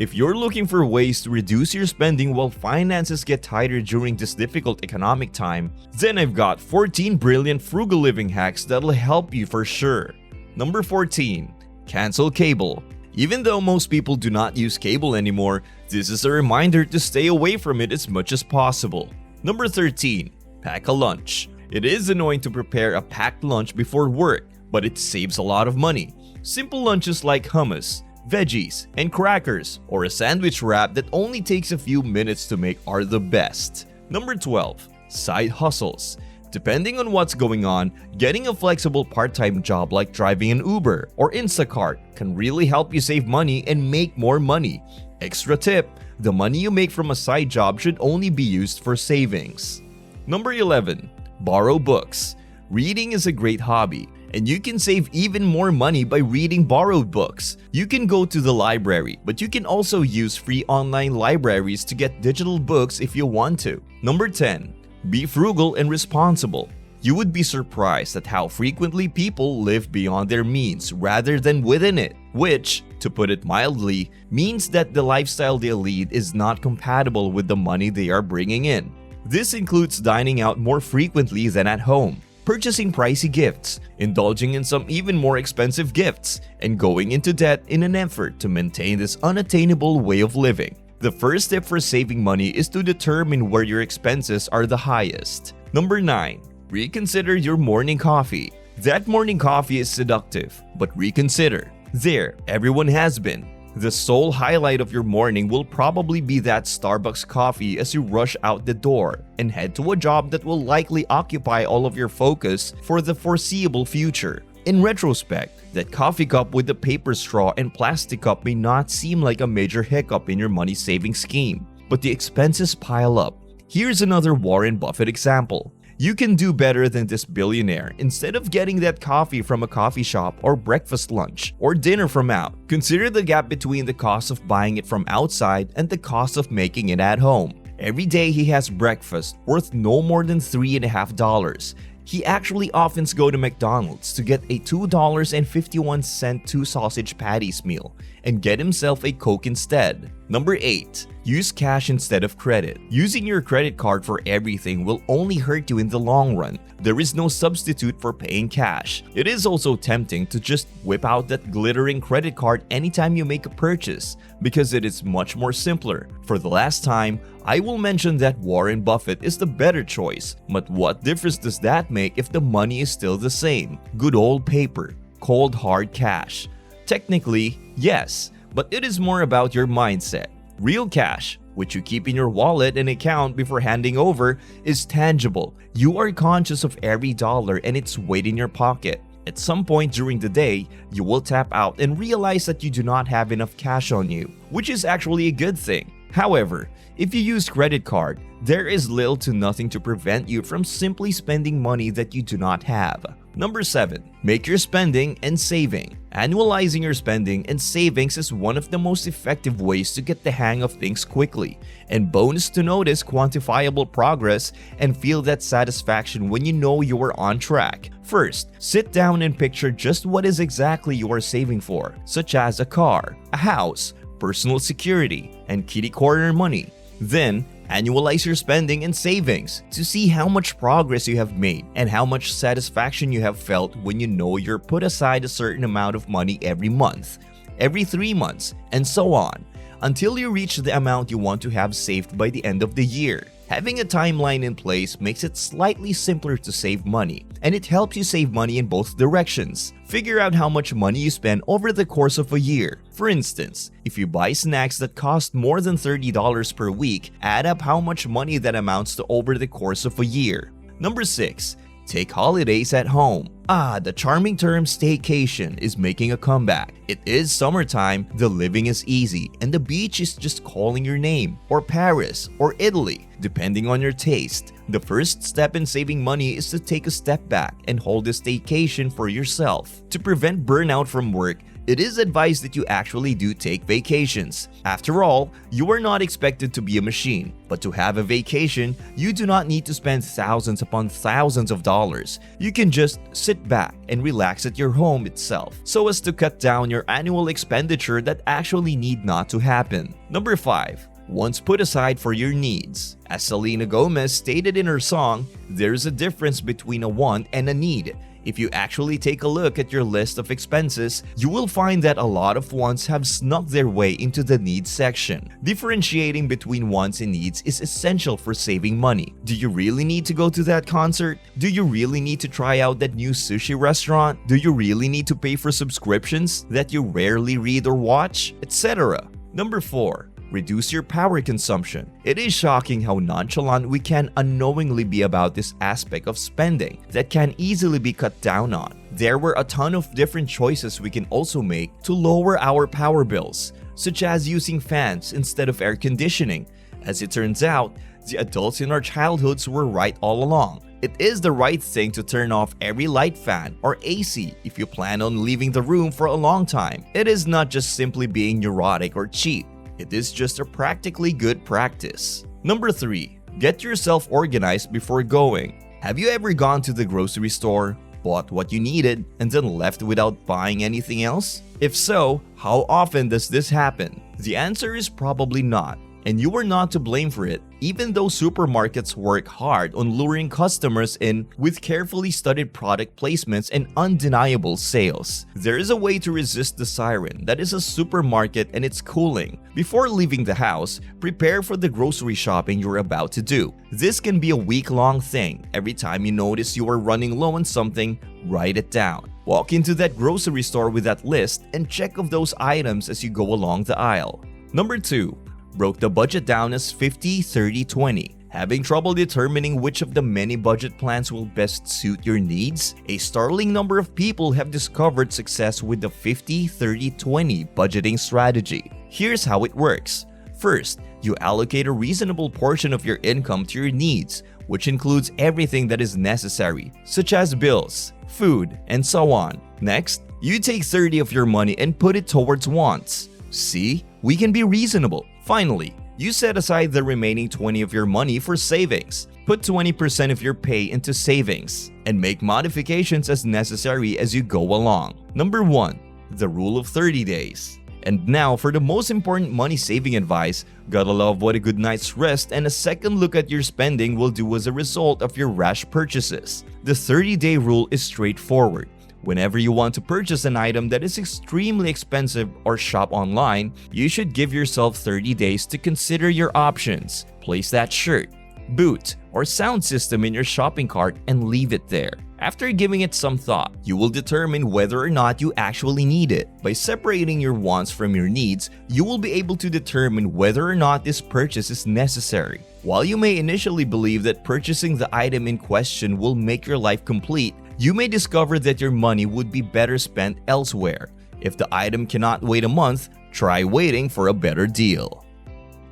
If you're looking for ways to reduce your spending while finances get tighter during this difficult economic time, then I've got 14 brilliant frugal living hacks that'll help you for sure. Number 14. Cancel cable. Even though most people do not use cable anymore, this is a reminder to stay away from it as much as possible. Number 13. Pack a lunch. It is annoying to prepare a packed lunch before work, but it saves a lot of money. Simple lunches like hummus, veggies, and crackers, or a sandwich wrap that only takes a few minutes to make are the best. Number 12. Side hustles. Depending on what's going on, getting a flexible part-time job like driving an Uber or Instacart can really help you save money and make more money. Extra tip, the money you make from a side job should only be used for savings. Number 11. Borrow books. Reading is a great hobby, and you can save even more money by reading borrowed books. You can go to the library, but you can also use free online libraries to get digital books if you want to. Number 10. Be frugal and responsible. You would be surprised at how frequently people live beyond their means rather than within it, which, to put it mildly, means that the lifestyle they lead is not compatible with the money they are bringing in. This includes dining out more frequently than at home, purchasing pricey gifts, indulging in some even more expensive gifts, and going into debt in an effort to maintain this unattainable way of living. The first step for saving money is to determine where your expenses are the highest. Number 9. Reconsider your morning coffee. That morning coffee is seductive, but reconsider. There, everyone has been. The sole highlight of your morning will probably be that Starbucks coffee as you rush out the door and head to a job that will likely occupy all of your focus for the foreseeable future. In retrospect, that coffee cup with the paper straw and plastic cup may not seem like a major hiccup in your money-saving scheme, but the expenses pile up. Here's another Warren Buffett example. You can do better than this billionaire. Instead of getting that coffee from a coffee shop or breakfast lunch or dinner from out, consider the gap between the cost of buying it from outside and the cost of making it at home. Every day he has breakfast worth no more than $3.50. He actually often goes to McDonald's to get a $2.51 two sausage patties meal and get himself a Coke instead. Number 8. Use cash instead of credit. Using your credit card for everything will only hurt you in the long run. There is no substitute for paying cash. It is also tempting to just whip out that glittering credit card anytime you make a purchase because it is much more simpler. For the last time, I will mention that Warren Buffett is the better choice, but what difference does that make if the money is still the same? Good old paper, cold hard cash. Technically, yes, but it is more about your mindset. Real cash, which you keep in your wallet and account before handing over, is tangible. You are conscious of every dollar and its weight in your pocket. At some point during the day, you will tap out and realize that you do not have enough cash on you, which is actually a good thing. However, if you use credit card, there is little to nothing to prevent you from simply spending money that you do not have. Number 7. Make your spending and saving. Annualizing your spending and savings is one of the most effective ways to get the hang of things quickly, and bonus to notice quantifiable progress and feel that satisfaction when you know you are on track. First, sit down and picture just what is exactly you are saving for, such as a car, a house, personal security, and kitty corner money. Then, annualize your spending and savings to see how much progress you have made and how much satisfaction you have felt when you know you're put aside a certain amount of money every month, every 3 months, and so on, until you reach the amount you want to have saved by the end of the year. Having a timeline in place makes it slightly simpler to save money, and it helps you save money in both directions. Figure out how much money you spend over the course of a year. For instance, if you buy snacks that cost more than $30 per week, add up how much money that amounts to over the course of a year. Number 6. Take holidays at home. The charming term staycation is making a comeback. It is summertime, the living is easy, and the beach is just calling your name, or Paris, or Italy, depending on your taste. The first step in saving money is to take a step back and hold a staycation for yourself. To prevent burnout from work, it is advised that you actually do take vacations. After all, you are not expected to be a machine, but to have a vacation, you do not need to spend thousands upon thousands of dollars. You can just sit back and relax at your home itself, so as to cut down your annual expenditure that actually need not to happen. Number 5. Once put aside for your needs. As Selena Gomez stated in her song, there's a difference between a want and a need. If you actually take a look at your list of expenses, you will find that a lot of wants have snuck their way into the needs section. Differentiating between wants and needs is essential for saving money. Do you really need to go to that concert? Do you really need to try out that new sushi restaurant? Do you really need to pay for subscriptions that you rarely read or watch? Etc. Number 4. Reduce your power consumption. It is shocking how nonchalant we can unknowingly be about this aspect of spending that can easily be cut down on. There were a ton of different choices we can also make to lower our power bills, such as using fans instead of air conditioning. As it turns out, the adults in our childhoods were right all along. It is the right thing to turn off every light, fan, or AC if you plan on leaving the room for a long time. It is not just simply being neurotic or cheap. It is just a practically good practice. Number 3. Get yourself organized before going. Have you ever gone to the grocery store, bought what you needed, and then left without buying anything else? If so, how often does this happen? The answer is probably not. And you are not to blame for it, even though supermarkets work hard on luring customers in with carefully studied product placements and undeniable sales. There is a way to resist the siren that is a supermarket and its cooling. Before leaving the house, prepare for the grocery shopping you're about to do. This can be a week-long thing. Every time you notice you are running low on something, write it down. Walk into that grocery store with that list and check off those items as you go along the aisle. Number 2. Broke the budget down as 50-30-20. Having trouble determining which of the many budget plans will best suit your needs? A startling number of people have discovered success with the 50-30-20 budgeting strategy. Here's how it works. First, you allocate a reasonable portion of your income to your needs, which includes everything that is necessary, such as bills, food, and so on. Next, you take 30 of your money and put it towards wants. See, we can be reasonable. Finally, you set aside the remaining 20 of your money for savings. Put 20% of your pay into savings and make modifications as necessary as you go along. Number 1. The rule of 30 days. And now for the most important money saving advice, gotta love what a good night's rest and a second look at your spending will do as a result of your rash purchases. The 30-day rule is straightforward. Whenever you want to purchase an item that is extremely expensive or shop online, you should give yourself 30 days to consider your options. Place that shirt, boot, or sound system in your shopping cart and leave it there. After giving it some thought, you will determine whether or not you actually need it. By separating your wants from your needs, you will be able to determine whether or not this purchase is necessary. While you may initially believe that purchasing the item in question will make your life complete, you may discover that your money would be better spent elsewhere. If the item cannot wait a month, try waiting for a better deal.